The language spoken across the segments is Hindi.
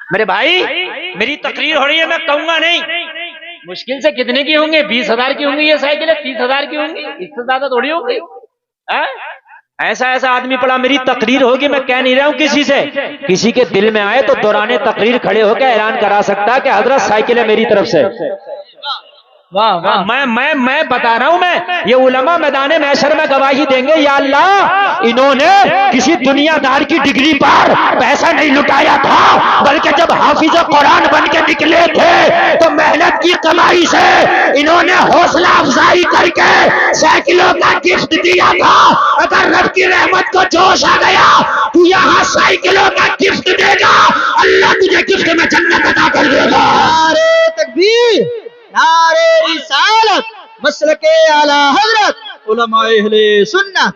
मेरे भाई मेरी तकरीर हो रही है, मैं कहूंगा नहीं। मुश्किल से कितने की होंगे? 20,000 की होंगी ये साइकिल, 30,000 की होंगी, इससे ज्यादा थोड़ी होंगी। ऐसा ऐसा आदमी पड़ा, मेरी तकरीर होगी, मैं कह नहीं रहा हूं किसी से, किसी के दिल में आए तो दौराने तकरीर खड़े होकर ऐलान करा सकता है कि हजरत साइकिल है मेरी तरफ से। वाह वाह। मैं बता रहा हूं, मैं ये उलमा मैदाने महशर में गवाही देंगे, या अल्लाह इन्होंने किसी दुनियादार की डिग्री पर पैसा नहीं लुटाया था, बल्कि जब हाफिज कुरान बन के निकले थे तो मेहनत की कमाई से इन्होंने हौसला अफजाई करके साइकिलों का गिफ्ट दिया था। अगर रब की रहमत को जोश आ गया, तू यहाँ साइकिलों का गिफ्ट देगा, अल्लाह तुझे गिफ्ट में जन्नत अता कर देगा। नारे तकबीर, नारे रिसालत, मसलके आला हजरत, उलमाए अहले सुन्नत।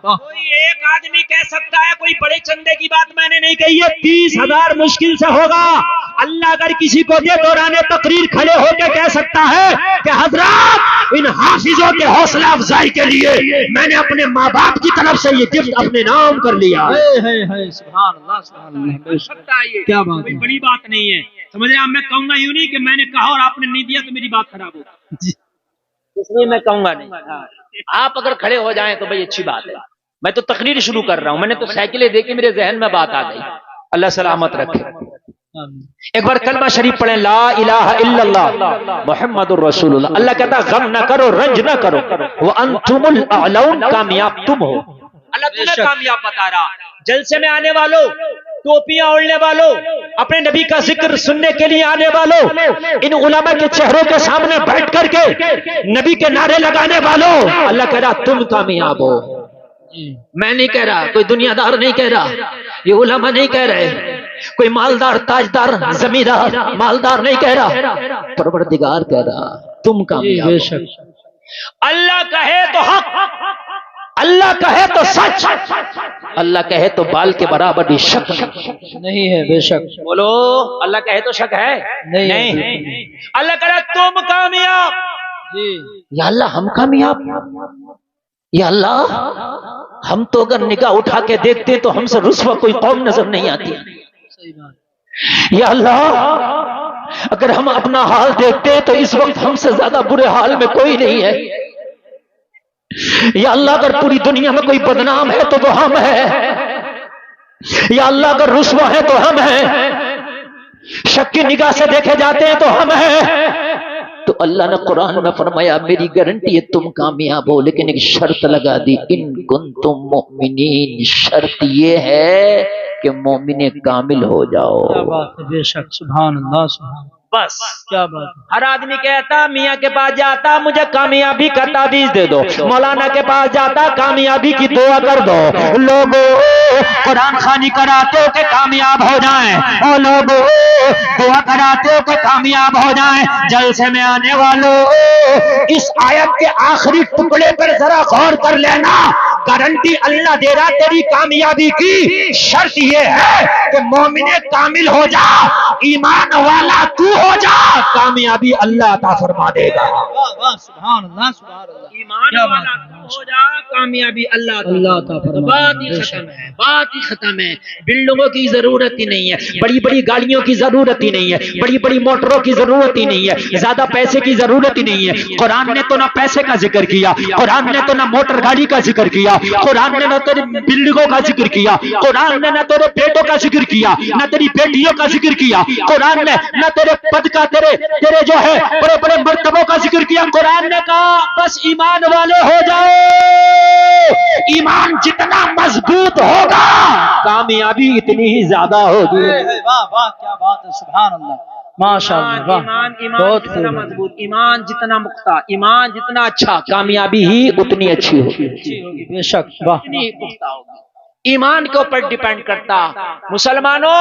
कोई एक आदमी कह सकता है, कोई बड़े चंदे की बात मैंने नहीं कही है, 30,000 मुश्किल से होगा। अल्लाह अगर किसी को दे दौराने तकरीर खड़े होकर कह सकता है कि हजरत इन हाफिजों के हौसला अफजाई के लिए मैंने अपने माँ बाप की तरफ से ये गिफ्ट अपने नाम कर लिया। सुभान अल्लाह, सुभान अल्लाह। क्या बात कोई बड़ी बात नहीं है, समझ रहे हैं? मैं कहूंगा यूं नहीं कि मैंने कहा और आपने नहीं दिया तो मेरी बात खराब होगी, इसलिए मैं कहूंगा नहीं। आप अगर खड़े हो जाएं तो भाई अच्छी बात है। मैं तो तकरीर शुरू कर रहा हूं, मैंने तो साइकिलें देखी, मेरे जहन में बात आ गई। अल्लाह सलामत रखे। एक बार कलमा शरीफ पढ़ें, ला इलाहा इल्लल्लाह मुहम्मदुर रसूलुल्लाह। अल्लाह कहता है गम न करो, रंज न करो, वो अंतुमुल अअलौन, कामयाब तुम हो। अल्लाह तुम्हें कामयाब बता रहा। जलसे में आने वालों, टोपियां ओढ़ने वालों, अपने नबी का जिक्र सुनने के लिए आने वालों, इन उलमा के चेहरों के सामने बैठ करके नबी के नारे लगाने वालों, अल्लाह कह रहा तुम कामयाब हो। मैं नहीं कह रहा, कोई दुनियादार नहीं कह रहा, ये उलमा नहीं कह रहे, कोई मालदार ताजदार जमींदार मालदार नहीं कह रहा, परवरदिगार कह रहा तुम कामयाब हो। अल्लाह कहे तो हक, अल्लाह कहे तो सच, अल्लाह कहे तो बाल के बराबर भी शक नहीं है। बेशक बोलो, अल्लाह कहे तो शक है? नहीं। अल्लाह कहे तुम कामयाब जी, या अल्लाह हम कामयाब, या अल्लाह हम तो अगर निगाह उठा के देखते तो हमसे रुस्वा कोई कौम नजर नहीं आती। सही बात। या अल्लाह अगर हम अपना हाल देखते तो इस वक्त हमसे ज्यादा बुरे हाल में कोई नहीं है। या अल्लाह अगर पूरी दुनिया में कोई बदनाम है तो वो हम है, या अल्लाह अगर रुस्वा है तो हम हैं, शक की निगाह से देखे जाते हैं तो हम हैं। तो अल्लाह ने कुरान में फरमाया मेरी गारंटी है तुम कामयाब हो, लेकिन एक शर्त लगा दी, इन कुंतुम मुमिनीन, शर्त ये है कि मोमिने कामिल हो जाओ। क्या बात है, बेशक सुभान अल्लाह, सुभान। बस क्या बात है। हर आदमी कहता मियाँ के पास जाता मुझे कामयाबी का ताबीज दे दो, मौलाना के पास जाता कामयाबी की दुआ कर दो, लोगों कुरान खानी कराते हो कि कामयाब हो जाएं, और लोगों दुआ कराते हो कि कामयाब हो जाएं। जलसे में आने वालों, इस आयत के आखिरी टुकड़े पर जरा गौर कर लेना, गारंटी अल्लाह दे रहा तेरी कामयाबी की। शर्त यह है कि मोमिने कामिल हो जा, ईमान वाला तू हो जा, कामयाबी अल्लाह अता फरमा देगा। वाह वाह, सुभान अल्लाह, सुभान अल्लाह। ईमान वाला तू हो जा, कामयाबी अल्लाह अता फरमा। बात ही खत्म है, बात ही खत्म है। बिल्डिंगों की जरूरत ही नहीं है, बड़ी बड़ी गाड़ियों की जरूरत ही नहीं है, बड़ी बड़ी मोटरों की जरूरत ही नहीं है, ज्यादा पैसे की जरूरत ही नहीं है। कुरान ने तो ना पैसे का जिक्र किया, कुरान ने तो ना मोटर गाड़ी का जिक्र किया, कुरान ने ना तेरी बिल्डिंगों का जिक्र किया, कुरान ने ना तेरे बेटों का जिक्र किया, ना तेरी बेटियों का जिक्र किया, कुरान ने ना तेरे पद का, तेरे जो है बड़े बड़े मर्तबों का जिक्र किया। कुरान ने कहा बस ईमान वाले हो जाओ, ईमान जितना मजबूत होगा कामयाबी इतनी ही ज्यादा होगी। वाह वाह, क्या बात है, सुभान अल्लाह, माशाअल्लाह। ईमान जितना मजबूत, ईमान जितना मुख्ता, ईमान जितना अच्छा, कामयाबी ही उतनी अच्छी होगी। बेशक, वाह। पुख्ता होगी, ईमान के ऊपर डिपेंड करता। मुसलमानों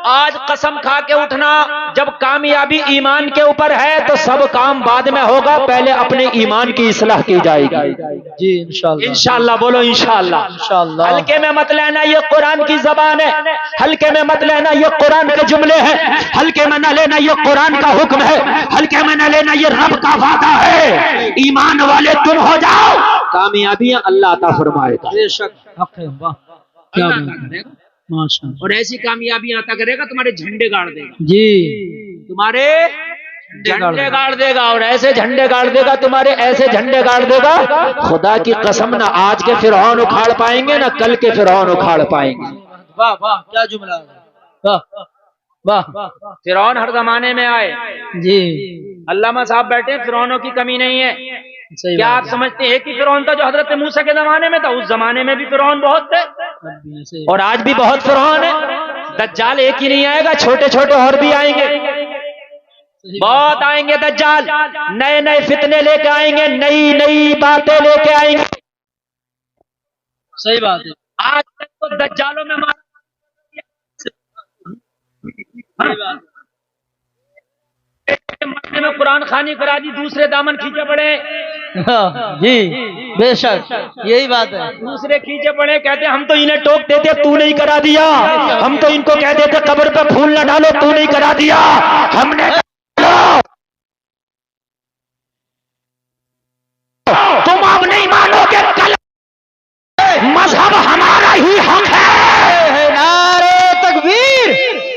आज कसम खा के उठना, जब कामयाबी ईमान के ऊपर है तो सब काम बाद में होगा, पहले अपने ईमान की इस्लाह की जाएगी। जी इंशाअल्लाह, इंशाअल्लाह बोलो इंशाअल्लाह। इंशाअल्लाह। हल्के में मत लेना, ये कुरान की जबान है, हल्के में मत लेना, ये कुरान के जुमले हैं, हल्के में न लेना, ये कुरान का हुक्म है, हल्के में न लेना, ये रब का वादा है। ईमान वाले तुम हो जाओ, कामयाबी अल्लाह अता फरमाएगा। बेशक, हक है, वाह, क्या बात है। माशाल्लाह। और ऐसी कामयाबी आता करेगा तुम्हारे झंडे गाड़ देगा, जी तुम्हारे झंडे गाड़ देगा, और ऐसे झंडे गाड़ देगा तुम्हारे, ऐसे झंडे गाड़ देगा, खुदा की कसम ना आज के फिरौन उखाड़ पाएंगे ना कल के फिरौन उखाड़ पाएंगे। वाह वाह क्या जुमला है। वाह वाह फिरौन हर जमाने में आए, जी अल्लामा साहब बैठे, फिरौनों की कमी नहीं है। सही क्या बात आप समझते हैं कि फिरौन था जो हजरत मूसा के जमाने में था? उस जमाने में भी फिरौन बहुत थे है। सही और आज भी बहुत फिरौन है। दज्जाल एक ही नहीं आएगा, छोटे छोटे और भी आएंगे, बहुत आएंगे दज्जाल, नए नए फितने लेके आएंगे, नई नई बातें लेके आएंगे। सही बात है। आज तक तो दज्जालों में मरने में कुरान खानी करा दी, दूसरे दामन खींचे पड़े, जी बेशक यही बात है। दूसरे खींचे पड़े, कहते हम तो इन्हें टोक देते तू नहीं करा दिया, हम तो इनको कह देते कब्र पे फूल न डालो तू नहीं करा दिया, हमने तुम अब नहीं मानोगे, कल मजहब हमारा ही हक है। नारे तकबीर,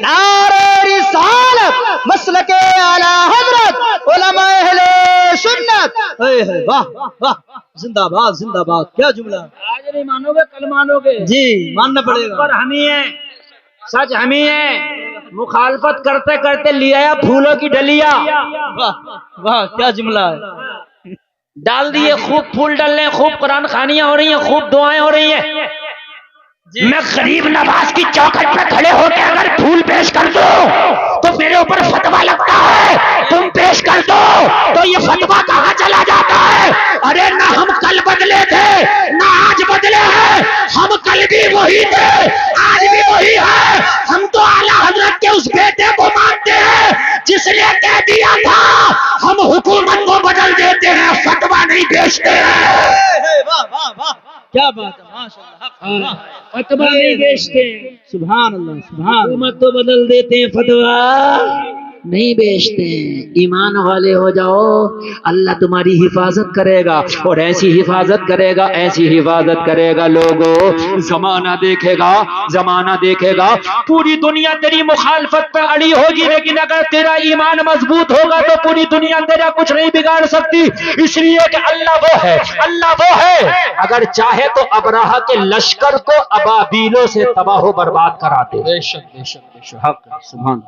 नारे रिसालत, मसलके आला हजरत, उलमा अहले सुन्नत। वाह वाह, जिंदाबाद जिंदाबाद, क्या जुमला। आज नहीं मानोगे कल मानोगे, जी मानना पड़ेगा। पर हम ही है, सच हम ही है, मुखालफत करते करते लिया फूलों की डलिया, वाह वाह क्या जुमला है। डाल दिए, खूब फूल डल रहे हैं, खूब कुरान खानियां हो रही हैं, खूब दुआएं हो रही हैं। मैं गरीब नवाज की चौखट पे खड़े होकर अगर फूल पेश कर दो तो मेरे ऊपर फतवा लगता है, तुम पेश कर दो तो ये फतवा कहाँ चला जाता है? अरे ना हम कल बदले थे ना आज बदले हैं, हम कल भी वही थे आज भी वही है। हम तो आला हजरत के उस बेटे को मानते हैं जिसने कह दिया था हम हुकूमत को बदल देते हैं, फतवा नहीं बेचते हैं। वाह वाह वाह क्या बात है, माशाल्लाह। फतवा नहीं बेचते हैं, सुभान अल्लाह सुभान। हुकूमत तो बदल देते हैं, फतवा नहीं बेचते हैं। ईमान वाले हो जाओ, अल्लाह तुम्हारी हिफाजत करेगा, और ऐसी हिफाजत करेगा, ऐसी हिफाजत करेगा। लोगों जमाना देखेगा, जमाना देखेगा, पूरी दुनिया तेरी मुखालफत पे अड़ी होगी, लेकिन अगर तेरा ईमान मजबूत होगा तो पूरी दुनिया तेरा कुछ नहीं बिगाड़ सकती, इसलिए कि अल्लाह वो है, अल्लाह वो है। अगर चाहे तो अबराहा के लश्कर को अबाबीलों से तबाह बर्बाद करा दे। बेशक बेशक बेशक, हक सुभान।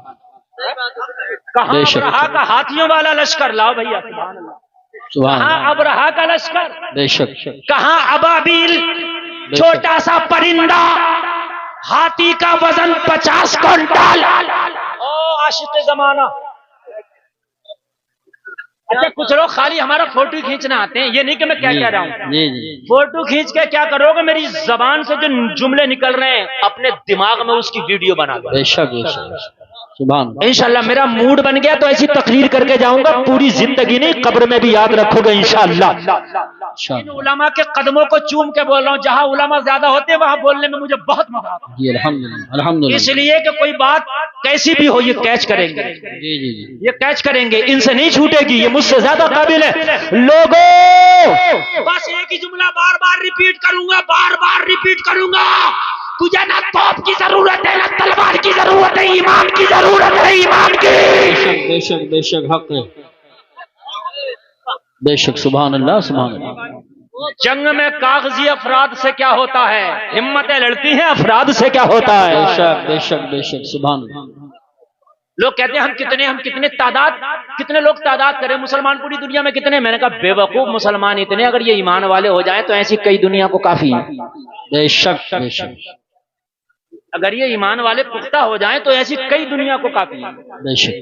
कहाँ अबरहा का हाथियों वाला लश्कर लाओ भैया, कहाँ अबरहा का लश्कर, बेशक कहाँ अबाबील, छोटा सा परिंदा, हाथी का वजन 50 क्विंटल। ओ आशिक जमाना। अच्छा कुछ लोग खाली हमारा फोटो खींचना आते हैं, ये नहीं कि मैं क्या कह रहा हूँ, जी जी। फोटो खींच के क्या करोगे? मेरी जबान से जो जुमले निकल रहे हैं अपने दिमाग में उसकी वीडियो बना दो। बेशक बेशक सुभान। इंशाल्लाह मेरा मूड बन गया तो ऐसी तकरीर करके जाऊंगा, पूरी जिंदगी नहीं कब्र में भी याद रखोगे इंशाल्लाह। इन उलमा के कदमों को चूम के बोल रहा हूँ, जहाँ उलमा ज्यादा होते हैं वहां बोलने में मुझे बहुत मजा आता है। जी अल्हम्दुलिल्लाह अल्हम्दुलिल्लाह। इसलिए कि कोई बात कैसी भी हो ये कैच करेंगे, जी जी जी ये कैच करेंगे, इनसे नहीं छूटेगी, ये मुझसे ज्यादा काबिल है। लोगों बस एक ही जुमला बार बार रिपीट करूंगा, बार बार रिपीट करूंगा, तुझे ना तोप की जरूरत है ना तलवार की जरूरत है, ईमान की जरूरत है, ईमान की। बेशक बेशक बेशक, हक है बेशक। सुभान अल्लाह सुभान अल्लाह। जंग में कागजी अफराद से क्या होता है, हिम्मतें लड़ती हैं अफराद से क्या होता है। बेशक बेशक बेशक सुभान अल्लाह। लोग कहते हैं हम कितने तादाद, कितने लोग तादाद करें, मुसलमान पूरी दुनिया में कितने? मैंने कहा बेवकूफ, मुसलमान इतने, अगर ये ईमान वाले हो जाए तो ऐसी कई दुनिया को काफी है। बेशक बेशक, अगर ये ईमान वाले पुख्ता हो जाएं तो ऐसी कई दुनिया को काफी है। बेशक।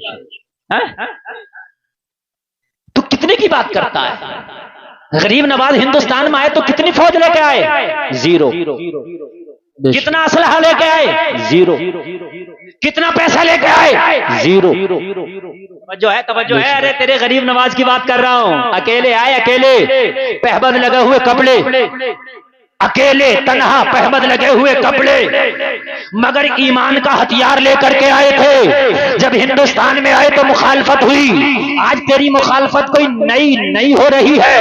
तू कितने की बात करता है? गरीब नवाज हिंदुस्तान में आए तो कितनी फौज लेके आए? जीरो। कितना असलहा लेके आए? जीरो। कितना पैसा लेके आए? जीरो। तवज्जो है। अरे तेरे गरीब नवाज की बात कर रहा हूं, अकेले आए, अकेले पहबंद लगे हुए कपड़े, अकेले तन्हा पहमद लगे हुए कपड़े, मगर ईमान का हथियार लेकर के आए थे। जब हिंदुस्तान में आए तो मुखालफत हुई। आज तेरी मुखालफत कोई नई नहीं हो रही है,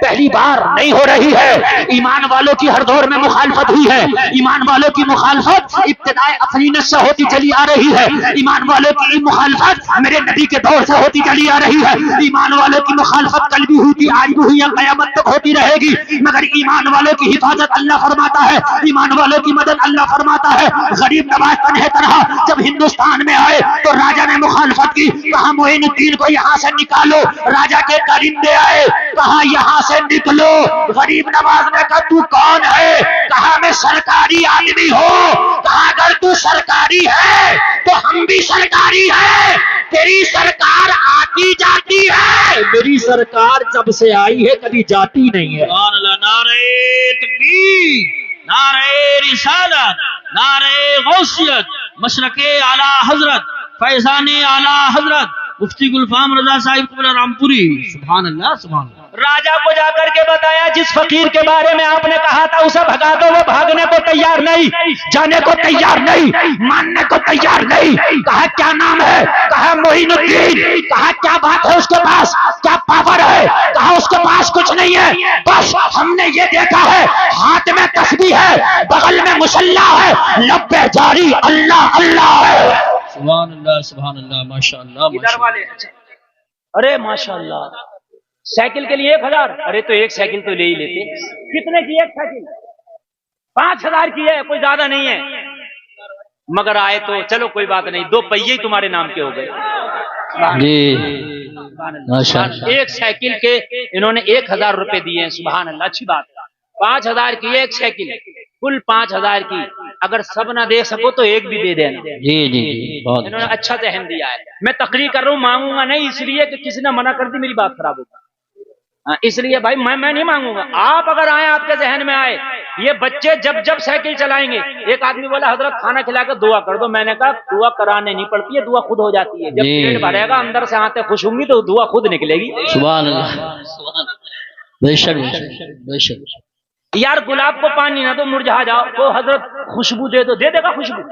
पहली बार नहीं हो रही है। ईमान वालों की हर दौर में मुखालफत हुई है। ईमान वालों की मुखालफत इब्तिदाए अफरीनत से होती चली आ रही है। ईमान वालों की मुखालफत मेरे नबी के दौर से होती चली आ रही है। ईमान वालों की मुखालफत कल भी हुई थी, आज भी हुई है, क़यामत तक होती रहेगी। मगर ईमान वालों की हिफाजत अल्लाह फरमाता है, ईमान वालों की मदद अल्लाह फरमाता है। गरीब नवाज तन्हे तरह जब हिंदुस्तान में आए तो राजा ने मुखालफत की, कहा मोइनुद्दीन को यहाँ से निकालो। राजा के कारिंदे आए, कहा यहाँ से निकलो। गरीब नवाज ने कहा तू कौन है? कहा मैं सरकारी आदमी हूँ। कहा अगर तू सरकारी है तो हम भी सरकारी है। तेरी सरकार आती जाती है, मेरी सरकार जब से आई है कभी जाती नहीं है। नारे तकबीर, नारे रिसालत, नारे गौसियत, मशरके आला हजरत, फैजाने आला हजरत मुफ्ती गुलफाम रजा साहिब क़िबला रामपुरी। सुभान अल्लाह, सुभान अल्लाह। राजा को जाकर के बताया जिस फकीर के बारे में आपने कहा था उसे भगा दो, वो भागने को तैयार नहीं, जाने को तैयार नहीं, मानने को तैयार नहीं। कहा क्या नाम है? कहा मोइनुद्दीन। कहा क्या बात है उसके पास, क्या पावर है? कहा उसके पास कुछ नहीं है, बस हमने ये देखा है हाथ में तस्बीह है, बगल में मुसल्ला है, लब पे जारी अल्लाह अल्लाह है। सुभान अल्लाह, सुभान अल्लाह, माशाअल्लाह, माशाअल्लाह। अरे माशाअल्लाह, साइकिल के लिए 1000। अरे तो एक साइकिल तो ले ही लेते। कितने की एक साइकिल? 5000 की है, कोई ज्यादा नहीं है। मगर आए तो चलो कोई बात नहीं, 2 पहिए ही तुम्हारे नाम के हो गए जी, माशाअल्लाह। एक साइकिल के इन्होंने 1000 रुपए दिए हैं। सुभान अल्लाह, अच्छी बात है। 5000 की एक साइकिल, कुल 5000 की। अगर सब ना दे सको तो एक भी दे देना। जी जी जी, बहुत इन्होंने अच्छा जहन दिया है। मैं तकरीर कर रहा हूँ, मांगूंगा नहीं इसलिए कि किसी ने मना कर दी मेरी बात खराब होगी, इसलिए भाई मैं नहीं मांगूंगा। आप अगर आए, आपके जहन में आए, ये बच्चे जब जब साइकिल चलाएंगे, एक आदमी बोला हजरत खाना खिलाकर दुआ कर दो। मैंने कहा दुआ कराने नहीं पड़ती है, दुआ खुद हो जाती है। जब पेट भरेगा, अंदर से आते खुश होंगी तो दुआ खुद निकलेगी। सुभान अल्लाह, बेशक बेशक। यार गुलाब को पानी ना दो मुरझा जाओ, तो हजरत खुशबू दे दो, दे देगा खुशबू।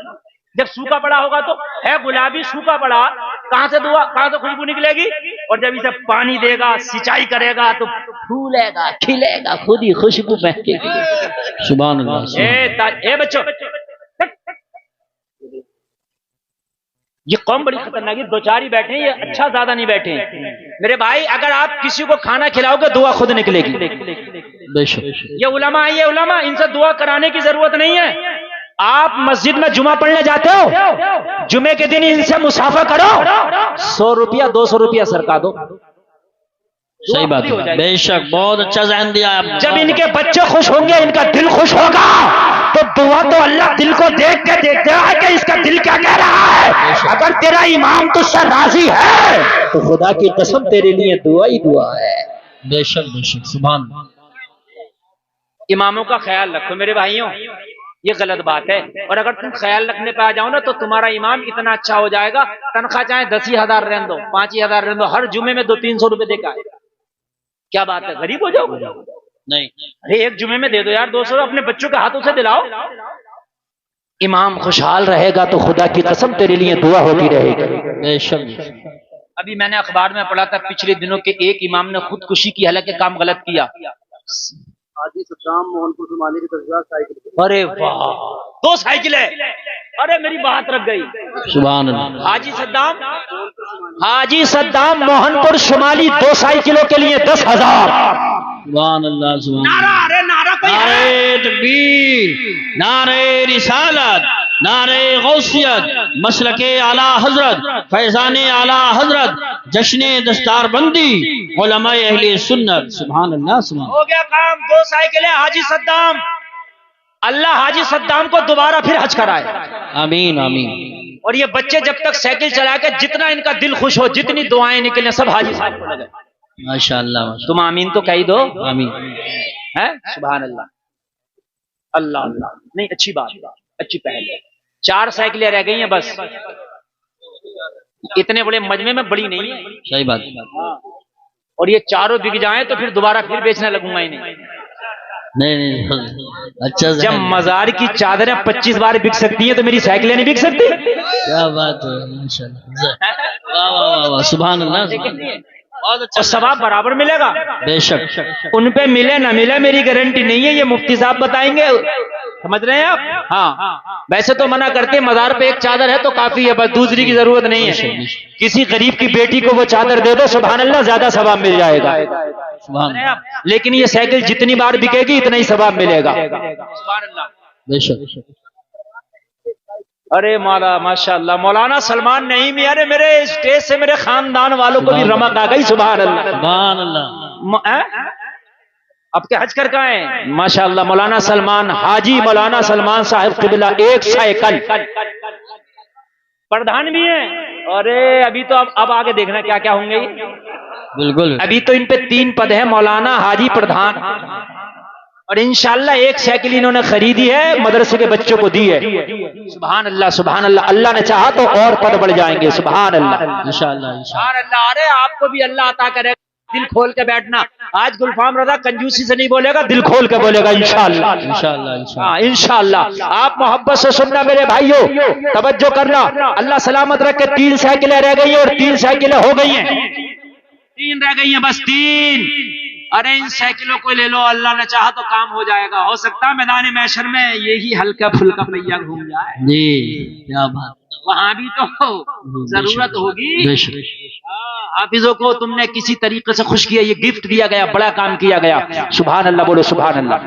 जब सूखा पड़ा होगा तो है गुलाबी, सूखा पड़ा, कहां से दुआ, कहां से खुशबू निकलेगी? और जब इसे पानी देगा, सिंचाई करेगा तो फूलेगा, खिलेगा, खुद ही खुशबू महकेगी। सुभान अल्लाह। ए बच्चों, ये कौम बड़ी खतरनाक है। 2-4 ही बैठे हैं, ये अच्छा ज्यादा नहीं बैठे हैं। मेरे भाई अगर आप किसी को खाना खिलाओगे दुआ खुद निकलेगी। ये उलमा है, ये उलमा, इनसे दुआ कराने की जरूरत नहीं है। आप मस्जिद में जुमा पढ़ने जाते हो, जुमे के दिन इनसे मुसाफा करो, 100 रुपया 200 रुपया सरका दो। सही बात है, बेशक, बहुत अच्छा ज़हन दिया आपने। जब इनके बच्चे खुश होंगे, इनका दिल खुश होगा, तो दुआ तो अल्लाह दिल को देख के देखता है कि इसका दिल क्या कह रहा है। अगर तेरा इमाम तुझसे राजी है तो खुदा की कसम तेरे लिए दुआ ही दुआ है। बेशक बेशक, सुभान। इमामों का ख्याल रखो मेरे भाइयों, ये गलत बात है। और अगर तुम ख्याल रखने पे आ जाओ ना तो तुम्हारा इमाम इतना अच्छा हो जाएगा, तनख्वाह चाहे 10,000 रहने दो, 5,000 रहने दो, हर जुमे में 200-300 रुपए देकर आएगा। क्या बात है, गरीब हो जाओ? नहीं, अरे एक जुमे में दे दो यार 200, अपने बच्चों के हाथों से दिलाओ। इमाम खुशहाल रहेगा तो खुदा की कसम तेरे लिए दुआ होती रहेगी। बेशक। अभी मैंने अखबार में पढ़ा था पिछले दिनों के एक इमाम ने खुदकुशी की, हालांकि काम गलत किया। हाजी सद्दाम मोहनपुर शुमाली की तस्वीर साइकिल। अरे वाह, 2 साइकिल है। अरे मेरी बात रख गई। सुभान अल्लाह। हाजी सद्दाम मोहनपुर शुमाली 2 साइकिलों के लिए 10,000। सुभान अल्लाह, सुभान। नारा, अरे नारा कोई है? नारे तकबीर, नारे रिसालत, नारे गौसियत, मसलके आला हजरत, फैजाने आला हजरत, जश्ने दस्तारबंदी, उलमाए अहले सुन्नत। सुभान अल्लाह, सुभान। हो गया काम, 2 साइकिलें हाजी सद्दाम। अल्लाह हाजी सद्दाम को दोबारा फिर हज कराए। आमीन आमीन। और ये बच्चे जब तक साइकिल चला के जितना इनका दिल खुश हो, जितनी दुआएं निकले, सब हाजी साहब को लगे। माशाअल्लाह। तुम आमीन तो कही दो। आमीन है, सुभान अल्लाह, अल्लाह अल्लाह। नहीं, अच्छी बात, अच्छी पहल है। 4 साइकिलें रह गई हैं बस, इतने बड़े मजमे में बड़ी नहीं है। सही बात। और ये चारों बिक जाएं तो फिर दोबारा फिर बेचने लगूंगा इन्हें। नहीं नहीं अच्छा जब मजार की चादरें 25 बार बिक सकती हैं तो मेरी साइकिलें नहीं बिक सकती? क्या बात है माशाल्लाह वाह वाह वाह वाह सुभान अल्लाह बहुत अच्छा और सवाब बराबर मिलेगा। बेशक उन पे मिले ना मिले मेरी गारंटी नहीं है, ये मुफ्ती साहब बताएंगे। समझ रहे हैं आप? हाँ, वैसे तो मना करते हैं, मजार पे एक चादर है तो काफी है, बस दूसरी की जरूरत नहीं है। किसी गरीब की बेटी को वो चादर दे दो, सुभान अल्लाह, ज्यादा सवाब मिल जाएगा। सुभान समझ रहे हैं आप? लेकिन ये साइकिल जितनी बार बिकेगी इतना ही सवाब मिलेगा। सुभान अल्लाह। बेशक अरे माशाअल्लाह, मौलाना सलमान नईमी, अरे मेरे स्टेज से मेरे खानदान वालों को भी रमक आ गई। सुभान अल्लाह सुभान अल्लाह अब के हज कर कहाँ है? माशाअल्लाह, मौलाना सलमान, हाजी मौलाना सलमान साहिब क़िबला, एक साइकिल प्रधान भी हैं। अरे अभी तो अब आगे देखना क्या क्या होंगे। बिल्कुल अभी तो इन पे 3 पद है, मौलाना, हाजी, प्रधान। और इंशाअल्लाह एक साइकिल इन्होंने खरीदी है, मदरसे के बच्चों को दी है। सुभान अल्लाह सुभान अल्लाह। अल्लाह ने चाहा तो और पद बढ़ जाएंगे। सुभान अल्लाह इंशाअल्लाह सुभान अल्लाह। अरे आपको भी अल्लाह अता करेगा, दिल खोल के बैठना। आज गुलफाम रजा कंजूसी से नहीं बोलेगा, दिल खोल के बोलेगा इंशाअल्लाह इंशाअल्लाह हाँ इंशाअल्लाह। आप मोहब्बत से सुनना मेरे भाइयों, तवज्जो करना। अल्लाह सलामत रखे। 3 साइकिलें रह गई और 3 साइकिलें हो गई हैं, 3 रह गई हैं, बस 3। अरे इन साइकिलों को ले लो, अल्लाह ने चाहा तो काम हो जाएगा। हो सकता है मैदान महशर में यही हल्का फुल्का पहिया घूम जाए। जी क्या बात वहां भी तो जरूरत होगी। हाफिजों को तुमने किसी तरीके से खुश किया, ये गिफ्ट दिया गया, बड़ा काम किया गया। सुभान अल्लाह बोलो सुभान अल्लाह।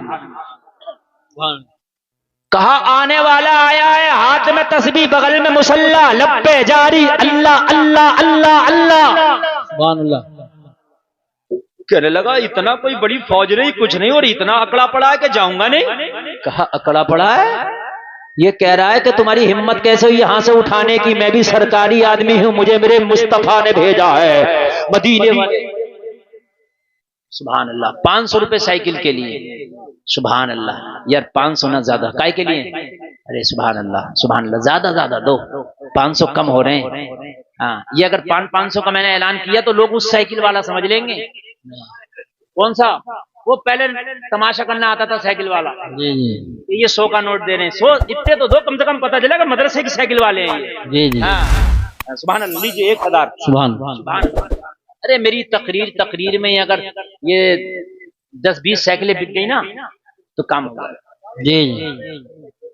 कहा आने वाला आया है, हाथ में तस्बीह, बगल में मुसल्ला, लब पे जारी अल्लाह अल्लाह अल्लाह अल्लाह। सुभान अल्लाह कहने लगा इतना कोई बड़ी फौज नहीं, कुछ नहीं, और इतना अकड़ा पड़ा है कि जाऊंगा नहीं। कहा अकड़ा पड़ा है? ये कह रहा है कि तुम्हारी हिम्मत कैसे हुई यहां से उठाने की? मैं भी सरकारी आदमी हूं, मुझे मेरे मुस्तफा ने भेजा है मदीने वाले। सुभान अल्लाह। 500 रुपए साइकिल के लिए। सुभान अल्लाह यार, 500 ना ज्यादा, काय के लिए? अरे सुभान अल्लाह, ज्यादा ज्यादा दो, 500 कम हो रहे हैं। हाँ, ये अगर 500 का मैंने ऐलान किया तो लोग उस साइकिल वाला समझ लेंगे। कौन सा? वो पहले तमाशा करना आता था साइकिल वाला। जी जी ये 100 का नोट दे रहे हैं, 100 इतने तो दो, कम से कम पता चलेगा मदरसे की साइकिल वाले हैं ये। जी जी हाँ सुभान अल्लाह। लीजिए 1000। सुभान सुभान। अरे मेरी तकरीर में अगर ये 10-20 साइकिलें बिक गई ना तो काम होगा। जी जी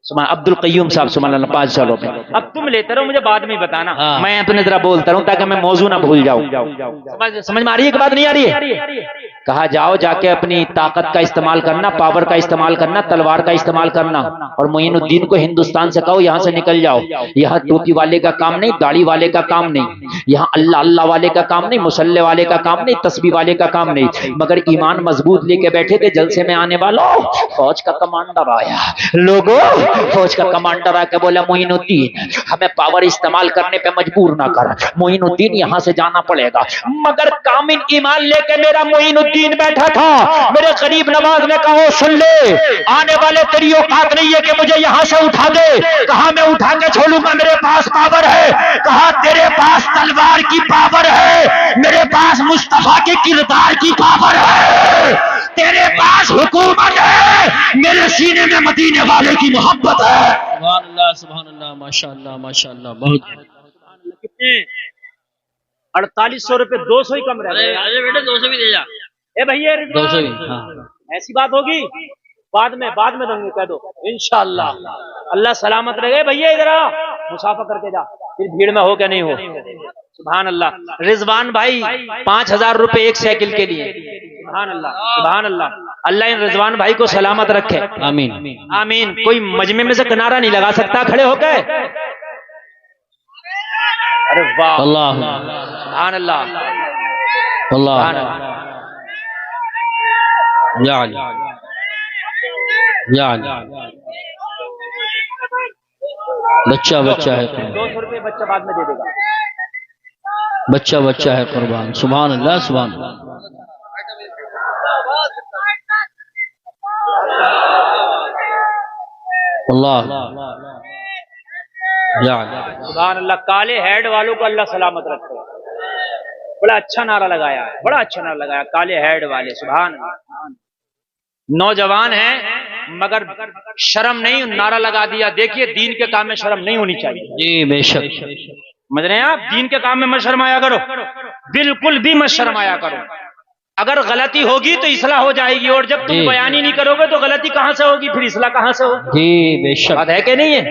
सुभान। अब्दुल कय्यूम साहब सुभान अल्लाह, 500 रुपए। अब तुम लेते रहो, मुझे बाद में बताना। हाँ। मैं अपने जरा बोलता रहूं ताकि मैं मौजू ना भूल जाऊं। समझ में आ रही है कि बात नहीं आ रही है? कहा जाओ जाके अपनी ताकत का इस्तेमाल करना, पावर का इस्तेमाल करना, तलवार का इस्तेमाल करना, और मोइनुद्दीन को हिंदुस्तान से कहो यहां से निकल जाओ। यहाँ टोपी वाले का काम नहीं, दाढ़ी वाले का काम नहीं, यहाँ अल्लाह अल्लाह वाले का काम नहीं, मुसल्ले वाले का काम नहीं, तस्बीह वाले का काम नहीं, मगर ईमान मजबूत लेके बैठे थे। जलसे में आने वालों, फौज का कमांडर आया। लोगों, फौज का कमांडर आके बोला मोइनुद्दीन हमें पावर इस्तेमाल करने पे मजबूर ना कर, मोइनुद्दीन यहाँ से जाना पड़ेगा। मगर कामिल ईमान लेके मेरा मोइनुद्दीन बैठा था। मेरे गरीब नवाज ने कहा सुन ले, आने वाले तेरी औकात नहीं है कि मुझे यहाँ से उठा दे। कहा मैं उठा के छोड़ूंगा, मेरे पास पावर है। कहा तेरे पास तलवार की पावर है, मेरे पास मुस्तफा के किरदार की पावर है। तेरे पास हुकूमत है, मेरे सीने में मदीने वाले की मोहब्बत है। सुभान अल्लाह माशाअल्लाह माशाअल्लाह। बहुत कितने? 4800 रुपए, 200 ही कम रह गए। अरे बेटे 200 भी दे जा। ए भैया 200 भी हाँ। ऐसी बात होगी बाद में देंगे, कह दो इंशाअल्लाह। अल्लाह सलामत रहे। भैया इधर आ, मुसाफा करके जा, फिर भीड़ में हो क्या नहीं हो। सुभान अल्लाह। रिजवान भाई 5000 रुपए एक साइकिल के लिए। सुभान अल्लाह सुभान अल्लाह। अल्लाह इन रिजवान भाई को सलामत रखे। आमीन आमीन। कोई मजमे में से किनारा नहीं लगा सकता खड़े होकर। अरे वाह अल्लाह सुभान अल्लाह अल्लाह सुभान अल्लाह। या अली या अली। बच्चा बच्चा है, 200 रुपए बच्चा बाद में दे देगा। बच्चा बच्चा है कुर्बान। सुभान अल्लाह सुभान अल्लाह। या अली। सुभान अल्लाह। काले हेड वालों को अल्लाह सलामत रखे। बड़ा अच्छा नारा लगाया है, बड़ा अच्छा नारा लगाया, काले हेड वाले। सुभान अल्लाह। नौजवान है मगर शर्म नहीं, नारा लगा दिया। देखिए दीन के काम में शर्म नहीं होनी चाहिए। जी बेशक। समझ रहे हैं आप? दीन के काम में मत शर्माया करो, बिल्कुल भी मत शर्माया करो। अगर गलती होगी तो इसलाह हो जाएगी, और जब तुम बयान ही नहीं करोगे तो गलती कहां से होगी, फिर इसलाह कहां से होगी? जी बेशक। बात है कि नहीं है?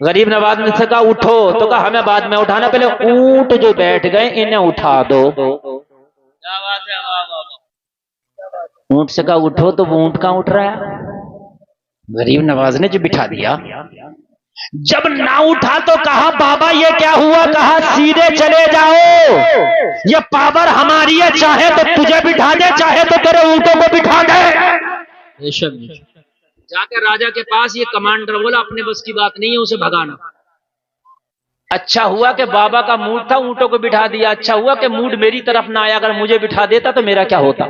गरीब नवाज ने से कहा उठो, तो कहा हमें बाद में उठाना, पहले ऊंट जो बैठ गए इन्हें उठा दो। क्या बात है, वाह वाह वाह। ऊंट से कहा उठो, तो वो ऊंट कहां उठ रहा है? गरीब नवाज ने जो बिठा दिया। जब ना उठा तो कहा बाबा ये क्या हुआ? कहा सीधे चले जाओ, ये पावर हमारी है, चाहे तो तुझे बिठा दे, चाहे तो तेरे ऊंटों को बिठा दे। बेशक। जाके राजा के पास ये कमांडर बोला अपने बस की बात नहीं है उसे भगाना। अच्छा हुआ कि बाबा का मूड था, ऊंटों को बिठा दिया। अच्छा हुआ कि मूड मेरी तरफ ना आया, अगर मुझे बिठा देता तो मेरा क्या होता?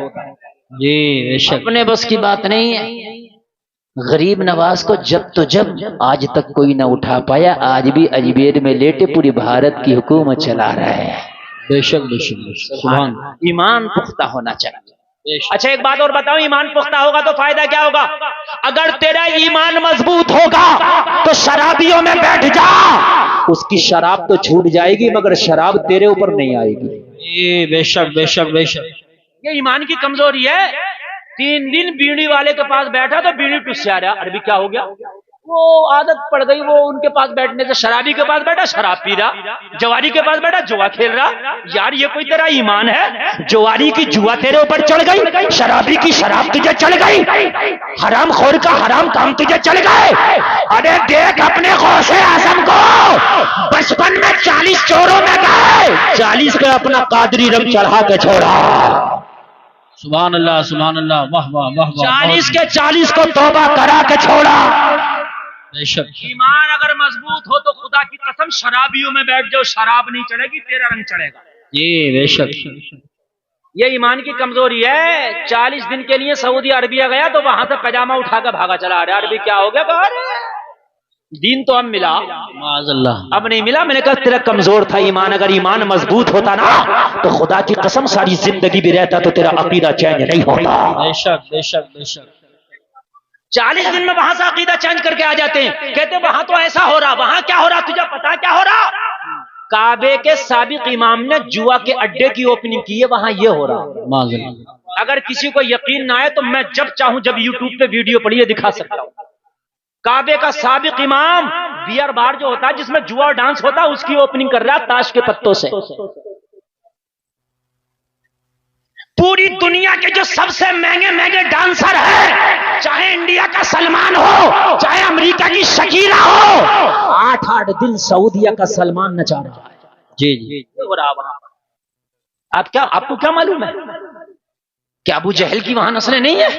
जी बेशक। अपने बस की बात नहीं है। गरीब नवाज को जब आज तक कोई ना उठा पाया, आज भी अजमेर में लेटे पूरी भारत की हुकूमत चला रहा है। बेशक बेशक बेशक। सुभान। ईमान पुख्ता होना चाहिए। अच्छा एक बात और बताओ, ईमान पुख्ता होगा तो फायदा क्या होगा? अगर तेरा ईमान मजबूत होगा तो शराबियों में बैठ जा, उसकी शराब तो छूट जाएगी मगर शराब तेरे ऊपर नहीं आएगी। जी बेशक बेशक बेशक। ये ईमान की कमजोरी है। 3 दिन बीड़ी वाले के पास बैठा तो बीड़ी टुस जा रहा। अरबी क्या हो गया? वो आदत पड़ गई, वो उनके पास बैठने से। शराबी के पास बैठा शराब पी रहा, जवारी के पास बैठा जुआ खेल रहा। यार ये कोई तेरा ईमान है? जवारी की जुआ तेरे ऊपर चढ़ गई, शराबी की शराब तुझे चढ़ गई, हराम खोर का हराम काम तुझे चढ़ गए। अरे देख अपने गौसे आजम को, बचपन में 40 चोरों में गए, 40 पे अपना कादरी रंग चढ़ा के छोड़ा। सुभान अल्लाह सुभान अल्लाह, वाह वाह वाह वाह। 40 के 40 को तौबा करा के छोड़ा। बेशक। ईमान अगर मजबूत हो तो खुदा की कसम शराबियों में बैठ जाओ, शराब नहीं चढ़ेगी, तेरा रंग चढ़ेगा। जी बेशक। ये ईमान की कमजोरी है। 40 दिन के लिए सऊदी अरबिया गया तो वहां से पैजामा उठाकर भागा चला आ रहा। अरबी क्या हो गया? कहा दीन तो अब मिला, माज़अल्लाह अब नहीं मिला। मैंने कहा तेरा कमजोर था ईमान, अगर ईमान मजबूत होता ना तो खुदा की कसम सारी जिंदगी भी रहता तो तेरा अकीदा चेंज नहीं होता। बेशक बेशक बेशक। 40 दिन में वहां से अकीदा चेंज करके आ जाते हैं। कहते वहां तो ऐसा हो रहा, वहां क्या हो रहा, तुझे पता क्या हो रहा? काबे के साबिक इमाम ने जुआ के अड्डे की ओपनिंग की है, वहां ये हो रहा। माज़अल्लाह। अगर किसी को यकीन ना आए तो मैं जब चाहूं जब यूट्यूब पे वीडियो पढ़िए दिखा सकता हूं। काबे का साबिक इमाम बियर बार जो होता है जिसमें जुआ और डांस होता है उसकी ओपनिंग कर रहा है ताश के पत्तों से। पूरी दुनिया के जो सबसे महंगे महंगे डांसर हैं, चाहे इंडिया का सलमान हो, चाहे अमेरिका की शकीला हो, 8-8 दिन सऊदिया का सलमान नचा रहा है। जी जी। हो रहा वहां। आपको क्या मालूम है कि अबू जहल की वहां नस्लें नहीं है?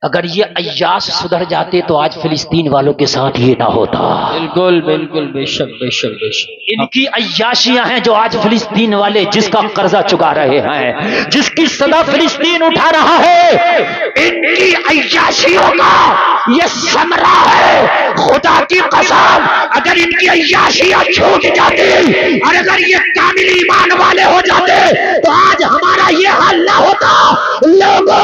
अगर ये अय्याश सुधर जाते तो आज फिलिस्तीन वालों के साथ ये ना होता। बिल्कुल बिल्कुल बेशक बेशक बेशक। इनकी अय्याशियां हैं जो आज फिलिस्तीन वाले जिसका कर्जा चुका रहे हैं, जिसकी सदा फिलिस्तीन उठा रहा है, इनकी अय्याशियों का ये समरा है। खुदा की कसम अगर इनकी अय्याशियां छूट जाती और अगर ये कामिल ईमान वाले हो जाते तो आज हमारा ये हाल ना होता। लोगों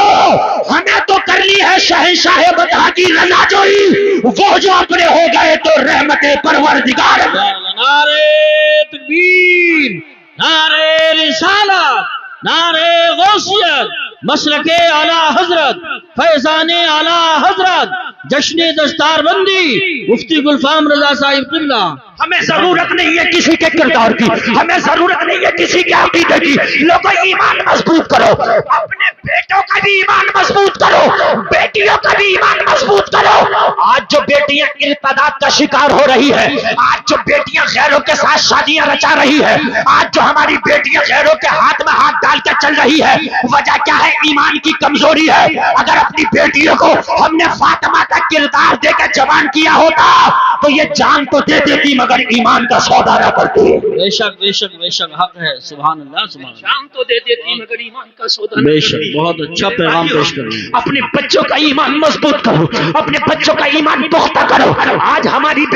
हमें तो कर ली है शहंशाह बता की रजा जोई, वो जो अपने हो गए तो रहमते परवरदिगार। नारे तकबीर, नारे रिसालत, नारे गौसियत, मसलके आला हजरत, फैजाने आला हजरत, जश्न दस्तारबंदी मुफ्ती गुलफाम रजा साहिब किबला। हमें जरूरत नहीं है किसी के किरदार की, हमें जरूरत नहीं है किसी के अकीदे की। लोगों ईमान मजबूत करो, अपने बेटों का भी ईमान मजबूत करो, बेटियों का भी ईमान मजबूत करो। आज जो बेटियां इर्तिदाद का शिकार हो रही है, आज जो बेटियां गैरों के साथ शादियां रचा रही है, आज जो हमारी बेटियां गैरों के हाथ में हाथ डाल के चल रही है, वजह क्या है? ईमान की कमजोरी है। अगर अपनी बेटियों को हमने फातिमा का किरदार देकर जवान किया होता तो ये जान तो दे देती मगर लेकर ईमान का सौदा न करती। बेशक बेशक बेशक हक है। सुभान अल्लाह सुभान अल्लाह। शाम तो दे देती मगर ईमान का सौदा न बेशक करती। बहुत अच्छा पैगाम पेश कर रहे हैं। अपने बच्चों का ईमान मजबूत करो, अपने बच्चों का ईमान पुख्ता करो। आज हमारी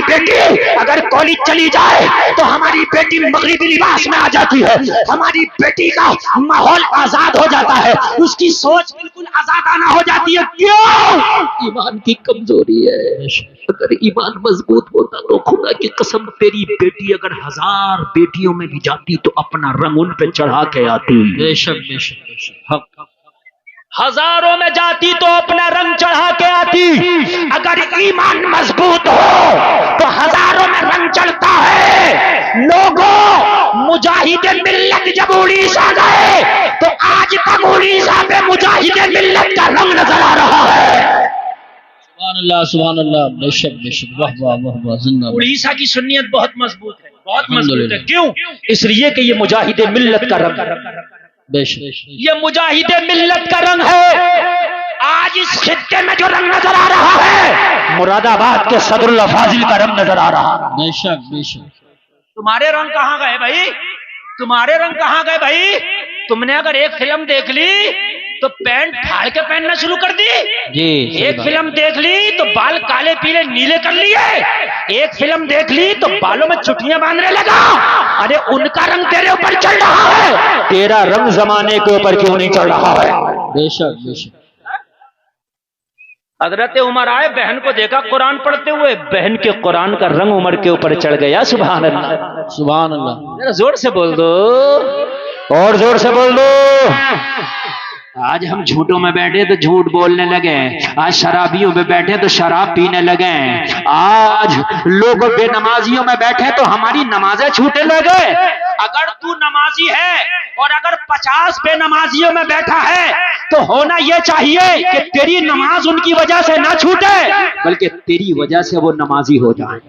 बेटी अगर कॉलेज चली जाए तो हमारी बेटी मगरिबी लिबास में आ जाती है। हमारी बेटी का माहौल आजाद हो जाता है, उसकी सोच बिल्कुल आजादाना हो जाती है। क्यों? ईमान की कमजोरी है। अगर ईमान मजबूत होता तो खुदा की कसम तेरी बेटी अगर 1000 बेटियों में भी जाती तो अपना रंग उन पे चढ़ा के आती। बेशक बेशक बेशक हक। हजारों में जाती तो अपना रंग चढ़ा के आती। अगर ईमान मजबूत हो तो हजारों में रंग चढ़ता है। लोगों, मुजाहिदे मिल्लत जब उड़ीसा गए तो आज तक उड़ीसा पे मुजाहिदे मिल्लत का रंग नजर आ रहा है। सुभान अल्लाह बेशक बेशक वाह वाह वाह वाह जिंदाबाद। उड़ीसा की सुन्नियत बहुत मजबूत है, बहुत मजबूत है। क्यों? इसलिए कि ये मुजाहिदे मिल्लत का रंग, बेशक ये मुजाहिदे मिल्लत का रंग है। आज इस खित्ते में जो रंग नजर आ रहा है मुरादाबाद के सदरुल फाजिल का रंग नजर आ रहा है। बेशक बेशक। तुम्हारे रंग कहाँ गए भाई? तुम्हारे रंग कहाँ गए भाई? तुमने अगर एक फिल्म देख ली तो पैंट फाड़ के पहनना शुरू कर दी। जी एक फिल्म देख ली तो बाल काले पीले नीले कर लिए। एक फिल्म देख ली तो बालों में चुटियां बांधने लगा। अरे उनका रंग तेरे ऊपर चढ़ रहा है, तेरा रंग जमाने के ऊपर क्यों नहीं चढ़ रहा है? बेशक बेशक। हजरत उमर आए, बहन को देखा कुरान पढ़ते हुए, बहन के कुरान का रंग उमर के ऊपर चढ़ गया। सुभान अल्लाह सुभान अल्लाह। जरा जोर से बोल दो, और जोर से बोल दो। आज हम झूठों में बैठे तो झूठ बोलने लगे, आज शराबियों में बैठे तो शराब पीने लगे, आज लोग बेनमाजियों में बैठे तो हमारी नमाजें छूटने लगे। अगर तू नमाजी है और अगर 50 बेनमाजियों में बैठा है तो होना यह चाहिए कि तेरी नमाज उनकी वजह से ना छूटे, बल्कि तेरी वजह से वो नमाजी हो जाए।